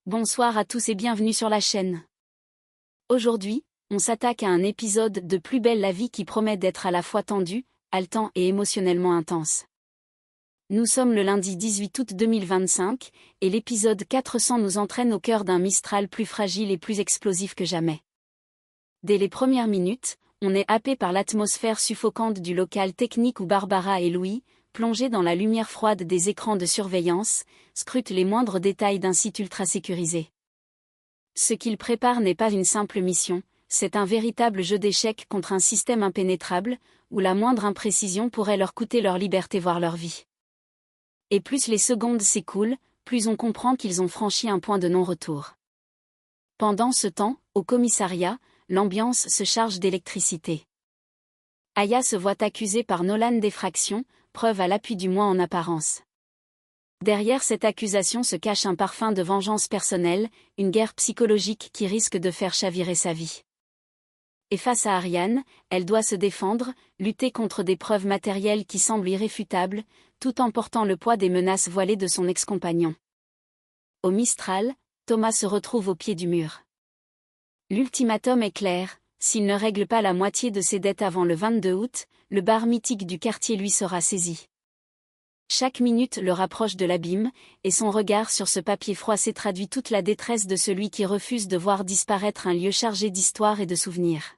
Bonsoir à tous et bienvenue sur la chaîne. Aujourd'hui, on s'attaque à un épisode de Plus belle la vie qui promet d'être à la fois tendu, haletant et émotionnellement intense. Nous sommes le lundi 18 août 2025, et l'épisode 400 nous entraîne au cœur d'un Mistral plus fragile et plus explosif que jamais. Dès les premières minutes, on est happé par l'atmosphère suffocante du local technique où Barbara et Louis, plongés dans la lumière froide des écrans de surveillance, scrutent les moindres détails d'un site ultra sécurisé. Ce qu'ils préparent n'est pas une simple mission, c'est un véritable jeu d'échecs contre un système impénétrable, où la moindre imprécision pourrait leur coûter leur liberté voire leur vie. Et plus les secondes s'écoulent, plus on comprend qu'ils ont franchi un point de non-retour. Pendant ce temps, au commissariat, l'ambiance se charge d'électricité. Aya se voit accusée par Nolan d'effraction, preuve à l'appui du moins en apparence. Derrière cette accusation se cache un parfum de vengeance personnelle, une guerre psychologique qui risque de faire chavirer sa vie. Et face à Ariane, elle doit se défendre, lutter contre des preuves matérielles qui semblent irréfutables, tout en portant le poids des menaces voilées de son ex-compagnon. Au Mistral, Thomas se retrouve au pied du mur. L'ultimatum est clair, s'il ne règle pas la moitié de ses dettes avant le 22 août, le bar mythique du quartier lui sera saisi. Chaque minute le rapproche de l'abîme, et son regard sur ce papier froissé traduit toute la détresse de celui qui refuse de voir disparaître un lieu chargé d'histoire et de souvenirs.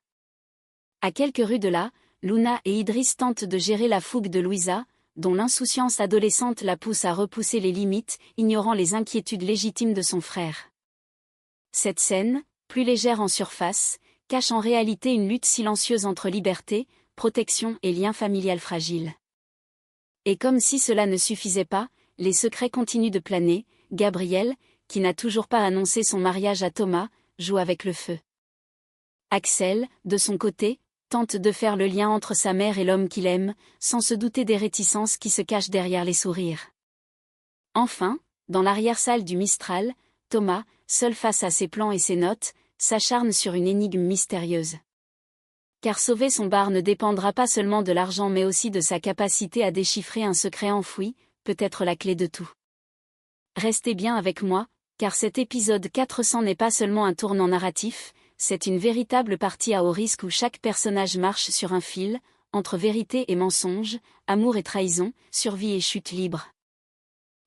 À quelques rues de là, Luna et Idriss tentent de gérer la fougue de Louisa, dont l'insouciance adolescente la pousse à repousser les limites, ignorant les inquiétudes légitimes de son frère. Cette scène, plus légère en surface, cache en réalité une lutte silencieuse entre liberté, protection et lien familial fragile. Et comme si cela ne suffisait pas, les secrets continuent de planer. Gabriel, qui n'a toujours pas annoncé son mariage à Thomas, joue avec le feu. Axel, de son côté, tente de faire le lien entre sa mère et l'homme qu'il aime, sans se douter des réticences qui se cachent derrière les sourires. Enfin, dans l'arrière-salle du Mistral, Thomas, seul face à ses plans et ses notes, s'acharne sur une énigme mystérieuse. Car sauver son bar ne dépendra pas seulement de l'argent mais aussi de sa capacité à déchiffrer un secret enfoui, peut-être la clé de tout. Restez bien avec moi, car cet épisode 400 n'est pas seulement un tournant narratif, c'est une véritable partie à haut risque où chaque personnage marche sur un fil, entre vérité et mensonge, amour et trahison, survie et chute libre.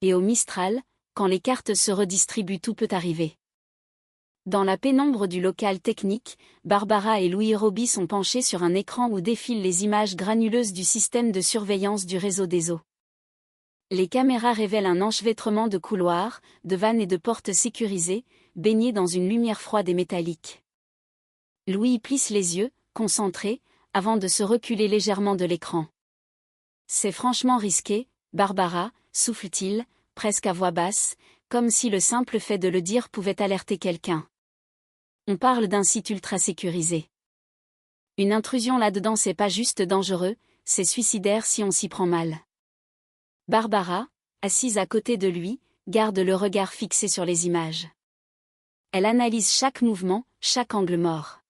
Et au Mistral, quand les cartes se redistribuent, tout peut arriver. Dans la pénombre du local technique, Barbara et Louis Roby sont penchés sur un écran où défilent les images granuleuses du système de surveillance du réseau des eaux. Les caméras révèlent un enchevêtrement de couloirs, de vannes et de portes sécurisées, baignés dans une lumière froide et métallique. Louis plisse les yeux, concentré, avant de se reculer légèrement de l'écran. « C'est franchement risqué, Barbara », souffle-t-il, presque à voix basse, comme si le simple fait de le dire pouvait alerter quelqu'un. On parle d'un site ultra sécurisé. Une intrusion là-dedans c'est pas juste dangereux, c'est suicidaire si on s'y prend mal. Barbara, assise à côté de lui, garde le regard fixé sur les images. Elle analyse chaque mouvement, chaque angle mort.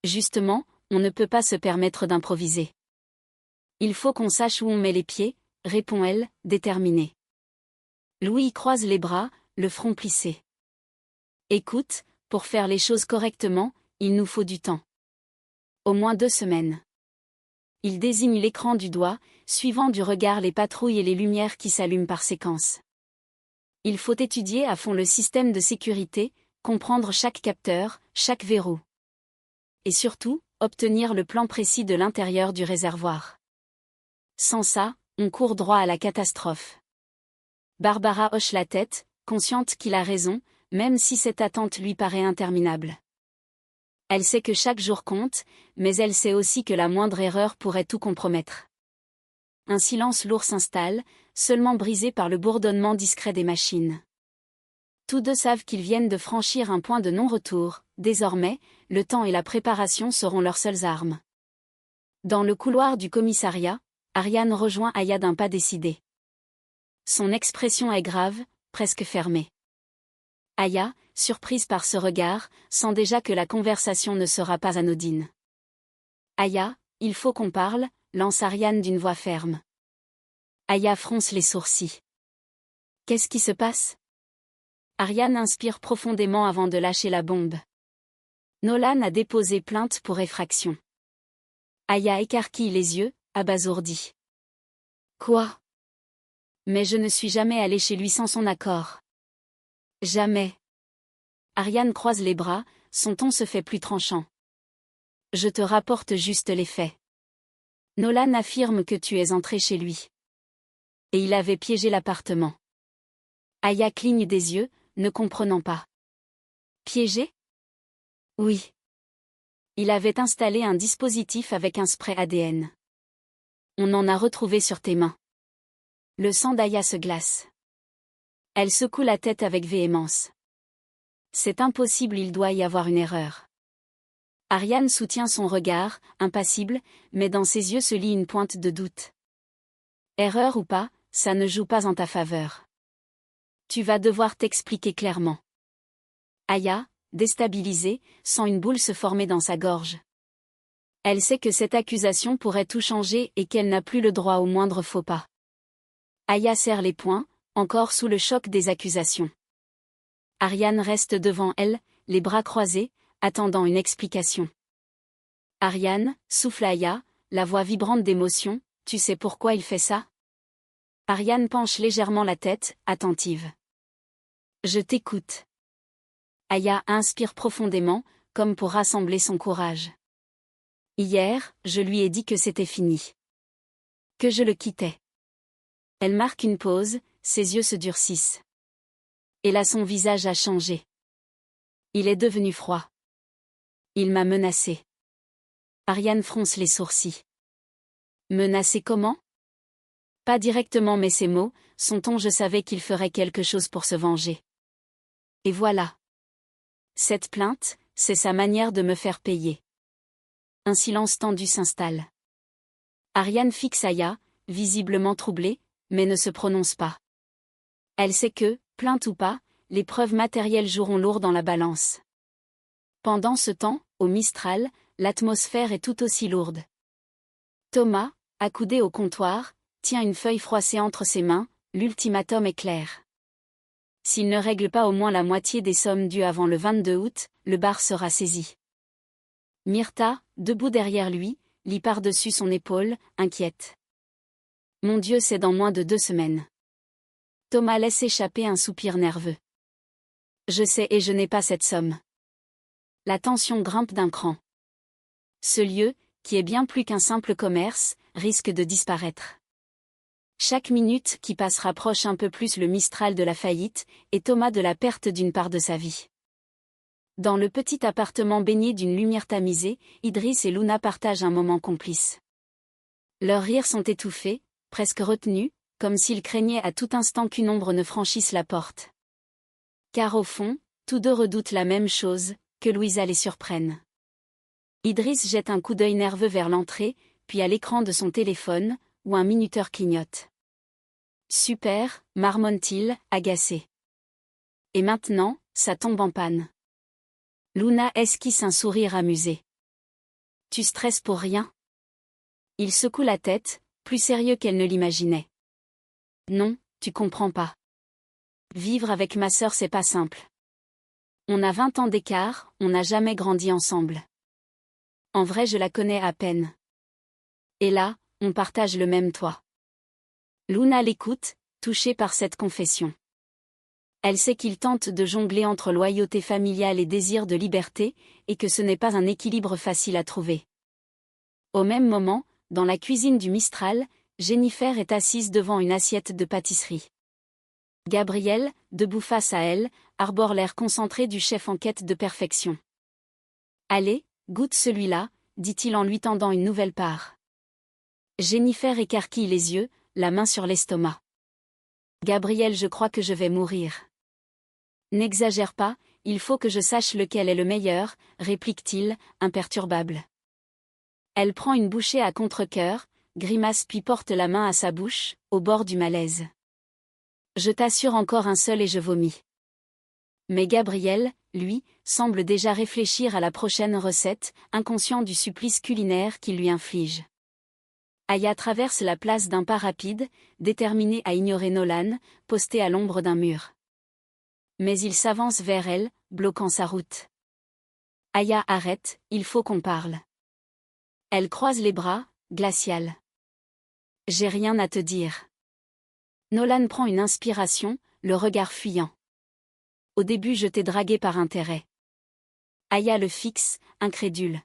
Justement, on ne peut pas se permettre d'improviser. Il faut qu'on sache où on met les pieds, répond-elle, déterminée. Louis croise les bras, le front plissé. Écoute, pour faire les choses correctement, il nous faut du temps. Au moins 2 semaines. Il désigne l'écran du doigt, suivant du regard les patrouilles et les lumières qui s'allument par séquence. Il faut étudier à fond le système de sécurité, comprendre chaque capteur, chaque verrou. Et surtout, obtenir le plan précis de l'intérieur du réservoir. Sans ça, on court droit à la catastrophe. Barbara hoche la tête, consciente qu'il a raison, même si cette attente lui paraît interminable. Elle sait que chaque jour compte, mais elle sait aussi que la moindre erreur pourrait tout compromettre. Un silence lourd s'installe, seulement brisé par le bourdonnement discret des machines. Tous deux savent qu'ils viennent de franchir un point de non-retour, désormais, le temps et la préparation seront leurs seules armes. Dans le couloir du commissariat, Ariane rejoint Aya d'un pas décidé. Son expression est grave, presque fermée. Aya, surprise par ce regard, sent déjà que la conversation ne sera pas anodine. « Aya, il faut qu'on parle », lance Ariane d'une voix ferme. Aya fronce les sourcils. « Qu'est-ce qui se passe » Ariane inspire profondément avant de lâcher la bombe. Nolan a déposé plainte pour effraction. Aya écarquille les yeux, abasourdie. Quoi? Mais je ne suis jamais allée chez lui sans son accord. Jamais. Ariane croise les bras, son ton se fait plus tranchant. Je te rapporte juste les faits. Nolan affirme que tu es entré chez lui. Et il avait piégé l'appartement. Aya cligne des yeux, ne comprenant pas. Piégé? Oui. Il avait installé un dispositif avec un spray ADN. On en a retrouvé sur tes mains. Le sang d'Aya se glace. Elle secoue la tête avec véhémence. C'est impossible, il doit y avoir une erreur. Ariane soutient son regard, impassible, mais dans ses yeux se lit une pointe de doute. Erreur ou pas, ça ne joue pas en ta faveur. Tu vas devoir t'expliquer clairement. Aya, déstabilisée, sent une boule se former dans sa gorge. Elle sait que cette accusation pourrait tout changer et qu'elle n'a plus le droit au moindre faux pas. Aya serre les poings, encore sous le choc des accusations. Ariane reste devant elle, les bras croisés, attendant une explication. Ariane, souffle Aya, la voix vibrante d'émotion, tu sais pourquoi il fait ça? Ariane penche légèrement la tête, attentive. Je t'écoute. Aya inspire profondément, comme pour rassembler son courage. Hier, je lui ai dit que c'était fini. Que je le quittais. Elle marque une pause, ses yeux se durcissent. Et là son visage a changé. Il est devenu froid. Il m'a menacé. Ariane fronce les sourcils. Menacé comment? Pas directement, mais ces mots, son ton, je savais qu'il ferait quelque chose pour se venger. Et voilà. Cette plainte, c'est sa manière de me faire payer. Un silence tendu s'installe. Ariane fixe Aya, visiblement troublée, mais ne se prononce pas. Elle sait que, plainte ou pas, les preuves matérielles joueront lourd dans la balance. Pendant ce temps, au Mistral, l'atmosphère est tout aussi lourde. Thomas, accoudé au comptoir, tient une feuille froissée entre ses mains, l'ultimatum est clair. S'il ne règle pas au moins la moitié des sommes dues avant le 22 août, le bar sera saisi. Myrtha, debout derrière lui, lit par-dessus son épaule, inquiète. Mon Dieu, c'est dans moins de 2 semaines. Thomas laisse échapper un soupir nerveux. Je sais et je n'ai pas cette somme. La tension grimpe d'un cran. Ce lieu, qui est bien plus qu'un simple commerce, risque de disparaître. Chaque minute qui passe rapproche un peu plus le Mistral de la faillite, et Thomas de la perte d'une part de sa vie. Dans le petit appartement baigné d'une lumière tamisée, Idriss et Luna partagent un moment complice. Leurs rires sont étouffés, presque retenus, comme s'ils craignaient à tout instant qu'une ombre ne franchisse la porte. Car au fond, tous deux redoutent la même chose, que Louisa les surprenne. Idriss jette un coup d'œil nerveux vers l'entrée, puis à l'écran de son téléphone, où un minuteur clignote. Super, marmonne-t-il, agacé. Et maintenant, ça tombe en panne. Luna esquisse un sourire amusé. Tu stresses pour rien? Il secoue la tête, plus sérieux qu'elle ne l'imaginait. Non, tu comprends pas. Vivre avec ma sœur, c'est pas simple. On a 20 ans d'écart, on n'a jamais grandi ensemble. En vrai, je la connais à peine. Et là, on partage le même toit. Luna l'écoute, touchée par cette confession. Elle sait qu'il tente de jongler entre loyauté familiale et désir de liberté, et que ce n'est pas un équilibre facile à trouver. Au même moment, dans la cuisine du Mistral, Jennifer est assise devant une assiette de pâtisserie. Gabriel, debout face à elle, arbore l'air concentré du chef en quête de perfection. Allez, goûte celui-là, dit-il en lui tendant une nouvelle part. Jennifer écarquille les yeux, la main sur l'estomac. Gabriel, je crois que je vais mourir. N'exagère pas, il faut que je sache lequel est le meilleur, réplique-t-il, imperturbable. Elle prend une bouchée à contre-cœur, grimace puis porte la main à sa bouche, au bord du malaise. Je t'assure encore un seul et je vomis. Mais Gabriel, lui, semble déjà réfléchir à la prochaine recette, inconscient du supplice culinaire qu'il lui inflige. Aya traverse la place d'un pas rapide, déterminée à ignorer Nolan, posté à l'ombre d'un mur. Mais il s'avance vers elle, bloquant sa route. Aya, arrête, il faut qu'on parle. Elle croise les bras, glaciale. J'ai rien à te dire. Nolan prend une inspiration, le regard fuyant. Au début je t'ai dragué par intérêt. Aya le fixe, incrédule.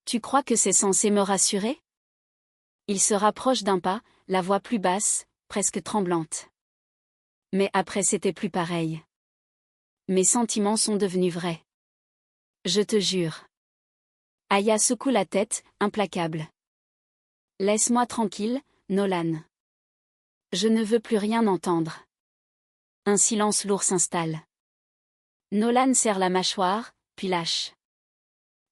Tu crois que c'est censé me rassurer? Il se rapproche d'un pas, la voix plus basse, presque tremblante. Mais après c'était plus pareil. Mes sentiments sont devenus vrais. Je te jure. Aya secoue la tête, implacable. Laisse-moi tranquille, Nolan. Je ne veux plus rien entendre. Un silence lourd s'installe. Nolan serre la mâchoire, puis lâche.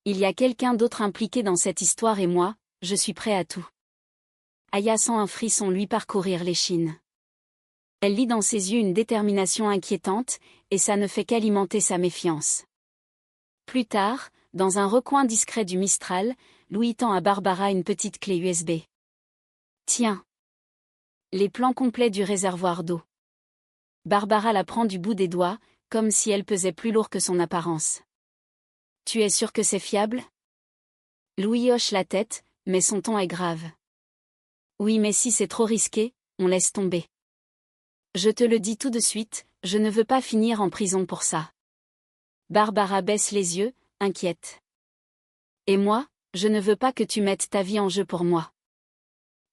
Il y a quelqu'un d'autre impliqué dans cette histoire et moi, je suis prêt à tout. Aya sent un frisson lui parcourir l'échine. Elle lit dans ses yeux une détermination inquiétante, et ça ne fait qu'alimenter sa méfiance. Plus tard, dans un recoin discret du Mistral, Louis tend à Barbara une petite clé USB. Tiens. Les plans complets du réservoir d'eau. Barbara la prend du bout des doigts, comme si elle pesait plus lourd que son apparence. Tu es sûr que c'est fiable? Louis hoche la tête, mais son ton est grave. Oui, mais si c'est trop risqué, on laisse tomber. Je te le dis tout de suite, je ne veux pas finir en prison pour ça. Barbara baisse les yeux, inquiète. Et moi, je ne veux pas que tu mettes ta vie en jeu pour moi.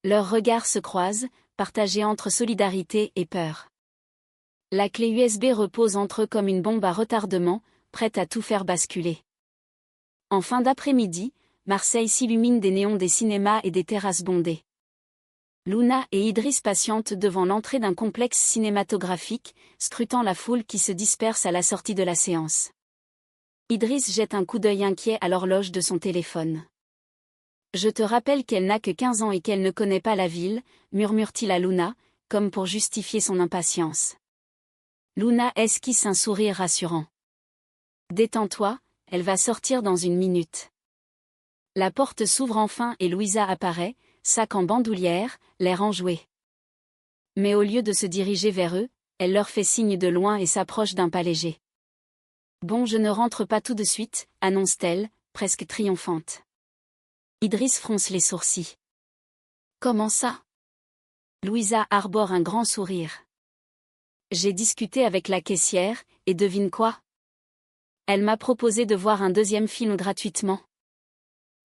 Leurs regards se croisent, partagés entre solidarité et peur. La clé USB repose entre eux comme une bombe à retardement, prête à tout faire basculer. En fin d'après-midi, Marseille s'illumine des néons des cinémas et des terrasses bondées. Luna et Idriss patientent devant l'entrée d'un complexe cinématographique, scrutant la foule qui se disperse à la sortie de la séance. Idriss jette un coup d'œil inquiet à l'horloge de son téléphone. Je te rappelle qu'elle n'a que 15 ans et qu'elle ne connaît pas la ville, murmure-t-il à Luna, comme pour justifier son impatience. Luna esquisse un sourire rassurant. Détends-toi, elle va sortir dans une minute. La porte s'ouvre enfin et Louisa apparaît, sac en bandoulière, l'air enjoué. Mais au lieu de se diriger vers eux, elle leur fait signe de loin et s'approche d'un pas léger. Bon, je ne rentre pas tout de suite, annonce-t-elle, presque triomphante. Idriss fronce les sourcils. Comment ça? Louisa arbore un grand sourire. J'ai discuté avec la caissière, et devine quoi? Elle m'a proposé de voir un deuxième film gratuitement.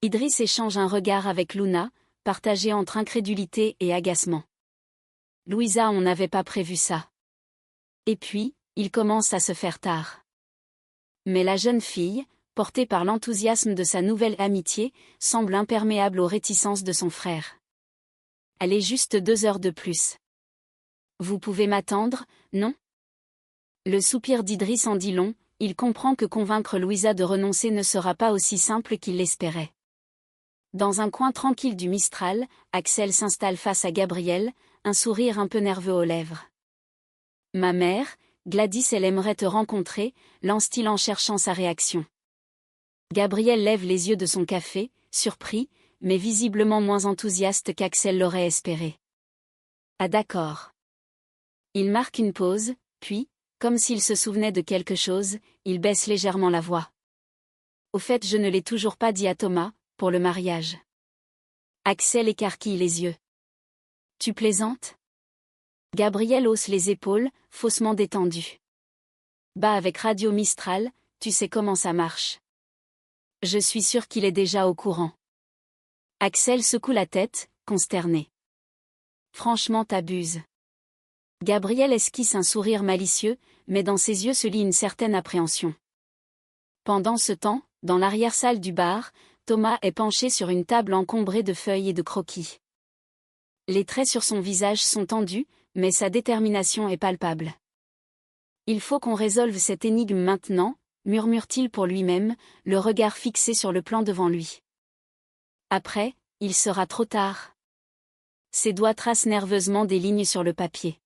Idriss échange un regard avec Luna, partagé entre incrédulité et agacement. Louisa, on n'avait pas prévu ça. Et puis, il commence à se faire tard. Mais la jeune fille, portée par l'enthousiasme de sa nouvelle amitié, semble imperméable aux réticences de son frère. Elle est juste 2 heures de plus. Vous pouvez m'attendre, non? Le soupir d'Idriss en dit long, il comprend que convaincre Louisa de renoncer ne sera pas aussi simple qu'il l'espérait. Dans un coin tranquille du Mistral, Axel s'installe face à Gabriel, un sourire un peu nerveux aux lèvres. Ma mère, Gladys, elle aimerait te rencontrer, lance-t-il en cherchant sa réaction. Gabriel lève les yeux de son café, surpris, mais visiblement moins enthousiaste qu'Axel l'aurait espéré. Ah d'accord. Il marque une pause, puis, comme s'il se souvenait de quelque chose, il baisse légèrement la voix. Au fait, je ne l'ai toujours pas dit à Thomas, pour le mariage. Axel écarquille les yeux. Tu plaisantes? Gabriel hausse les épaules, faussement détendu. Bah, avec Radio Mistral, tu sais comment ça marche. Je suis sûr qu'il est déjà au courant. Axel secoue la tête, consterné. Franchement, t'abuses. Gabriel esquisse un sourire malicieux, mais dans ses yeux se lit une certaine appréhension. Pendant ce temps, dans l'arrière-salle du bar, Thomas est penché sur une table encombrée de feuilles et de croquis. Les traits sur son visage sont tendus, mais sa détermination est palpable. Il faut qu'on résolve cette énigme maintenant, murmure-t-il pour lui-même, le regard fixé sur le plan devant lui. Après, il sera trop tard. Ses doigts tracent nerveusement des lignes sur le papier.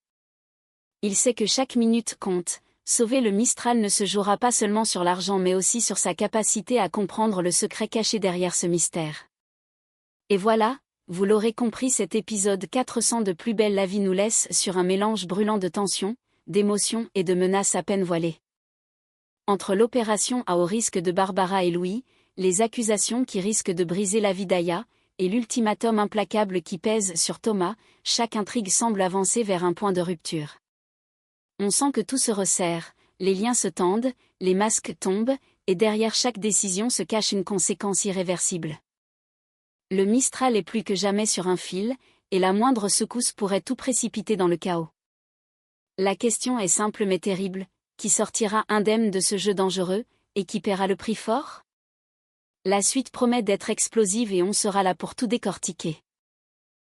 Il sait que chaque minute compte, sauver le Mistral ne se jouera pas seulement sur l'argent mais aussi sur sa capacité à comprendre le secret caché derrière ce mystère. Et voilà, vous l'aurez compris, cet épisode 400 de Plus belle la vie nous laisse sur un mélange brûlant de tension, d'émotions et de menaces à peine voilées. Entre l'opération à haut risque de Barbara et Louis, les accusations qui risquent de briser la vie d'Aya, et l'ultimatum implacable qui pèse sur Thomas, chaque intrigue semble avancer vers un point de rupture. On sent que tout se resserre, les liens se tendent, les masques tombent, et derrière chaque décision se cache une conséquence irréversible. Le Mistral est plus que jamais sur un fil, et la moindre secousse pourrait tout précipiter dans le chaos. La question est simple mais terrible, qui sortira indemne de ce jeu dangereux, et qui paiera le prix fort ? La suite promet d'être explosive et on sera là pour tout décortiquer.